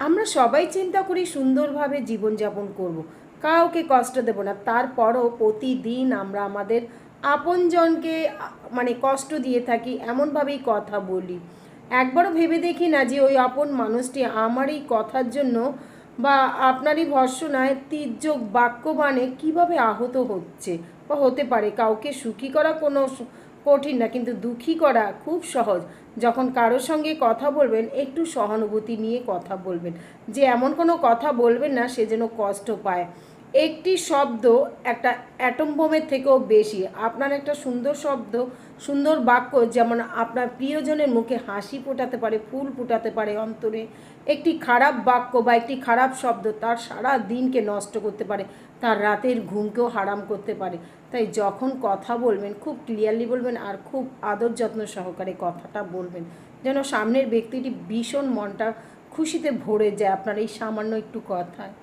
আমরা সবাই চিন্তা করি সুন্দরভাবে জীবনযাপন করব, কাউকে কষ্ট দেব না। তারপরও প্রতিদিন আমরা আমাদের আপনজনকে মানে কষ্ট দিয়ে থাকি, এমনভাবেই কথা বলি। একবারও ভেবে দেখি না যে ওই আপন মানুষটি আমার এই কথার জন্য বা আপনারই ভর্ৎসনায় তীর্যক বাক্যবাণে কীভাবে আহত হচ্ছে বা হতে পারে। কাউকে সুখী করা কোনো কঠিন না, কিন্তু দুঃখী করা খুব সহজ। যখন কারোর সঙ্গে কথা বলবেন একটু সহানুভূতি নিয়ে কথা বলবেন, যে এমন কোনো কথা বলবেন না সে যেন কষ্ট পায়। একটি শব্দ একটা অ্যাটম বোমের থেকেও বেশি। আপনার একটা সুন্দর শব্দ, সুন্দর বাক্য যেমন আপনার প্রিয়জনের মুখে হাসি ফোটাতে পারে, ফুল ফোটাতে পারে অন্তরে, একটি খারাপ বাক্য বা একটি খারাপ শব্দ তার সারা দিনকে নষ্ট করতে পারে, তার রাতের ঘুমকেও হারাম করতে পারে। তাই যখন কথা বলবেন খুব ক্লিয়ারলি বলবেন আর খুব আদর যত্ন সহকারে কথাটা বলবেন, যেন সামনের ব্যক্তিটি ভীষণ মনটা খুশিতে ভরে যায় আপনার এই সামান্য একটু কথায়।